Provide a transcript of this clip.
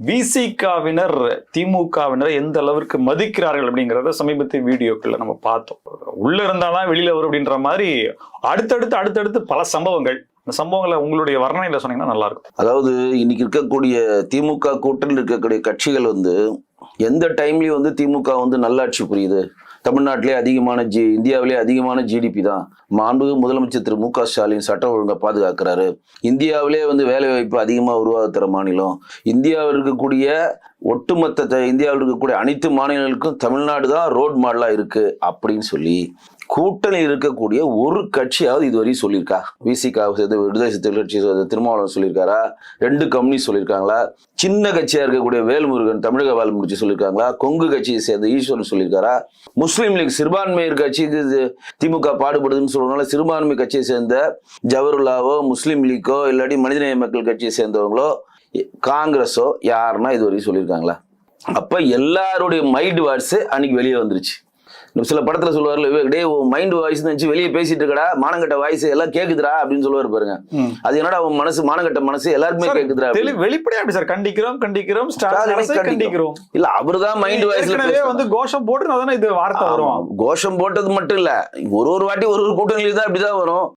விசிகாவினர் திமுகவினர் எந்த அளவிற்கு மதிக்கிறார்கள் அப்படிங்கறத சமீபத்திய வீடியோக்கள்ல நம்ம பார்த்தோம். உள்ள இருந்தாதான் வெளியில வரும் அப்படின்ற மாதிரி அடுத்தடுத்து பல சம்பவங்கள். இந்த சம்பவங்களை உங்களுடைய வர்ணனையில சொன்னீங்கன்னா நல்லா இருக்கும். அதாவது இன்னைக்கு இருக்கக்கூடிய திமுக கூட்டணியில் இருக்கக்கூடிய கட்சிகள் எந்த டைம்லயும் திமுக நல்லாட்சி புரியுது. தமிழ்நாட்டிலே அதிகமான இந்தியாவிலே அதிகமான ஜிடிபி தான். மாண்புமிகு முதலமைச்சர் திரு மு.க. ஸ்டாலின் சட்டம் ஒழுங்கை பாதுகாக்கிறாரு. இந்தியாவிலே வேலை வாய்ப்பு அதிகமாக உருவாக்குற மாநிலம். இந்தியாவில் இருக்கக்கூடிய ஒட்டுமொத்த இந்தியாவில் இருக்கக்கூடிய அனைத்து மாநிலங்களுக்கும் தமிழ்நாடு தான் ரோட் மாடலா இருக்கு அப்படின்னு சொல்லி கூட்டணி இருக்கக்கூடிய ஒரு கட்சியாவது இதுவரையும் சொல்லியிருக்கா? விசிகா விடுதலை சிறுத்தைகள் கட்சி திருமாவளவன் சொல்லியிருக்காரா? 2 கம்யூனிஸ்ட் சொல்லியிருக்காங்களா? சின்ன கட்சியா இருக்கக்கூடிய வேல்முருகன் தமிழக வேல்முருகன் சொல்லியிருக்காங்களா? கொங்கு கட்சியை சேர்ந்த ஈஸ்வரன் சொல்லியிருக்காரா? முஸ்லீம் லீக் சிறுபான்மையர் கட்சிக்கு திமுக பாடுபடுதுன்னு சொல்றதுனால சிறுபான்மை கட்சியை சேர்ந்த ஜவஹர்லாவோ முஸ்லீம் லீக்கோ இல்லாட்டி மனிதநேய மக்கள் கட்சியை சேர்ந்தவங்களோ காங்கிரஸோ யாருன்னா இதுவரையும் சொல்லியிருக்காங்களா? அப்ப எல்லாருடைய மைண்ட் வாய்ஸ் அன்னைக்கு வெளியே வந்துருச்சு. சில படத்துல சொல்லுவார்ல, டே மைண்ட் வாய்ஸ் நினைச்சு வெளியே பேசிட்டு இருக்கடா, மானங்கட்ட வாய்ஸ் எல்லாம் கேக்குதுடா அப்படின்னு சொல்லுவாரு பாருங்க. அது என்னடா அவன் மனசு மானங்கட்ட மனசு எல்லாருக்குமே கேக்குதுடா. வெளிப்படையா சார் கண்டிக்கிறோம் இல்ல அவருதான் மைண்ட் வாய்ஸ்ல கோஷம் போட்டு இது வார்த்தை வரும். கோஷம் போட்டது மட்டும் இல்ல, ஒரு வாட்டி ஒரு கூட்டணியில தான் இப்படிதான் வரும்.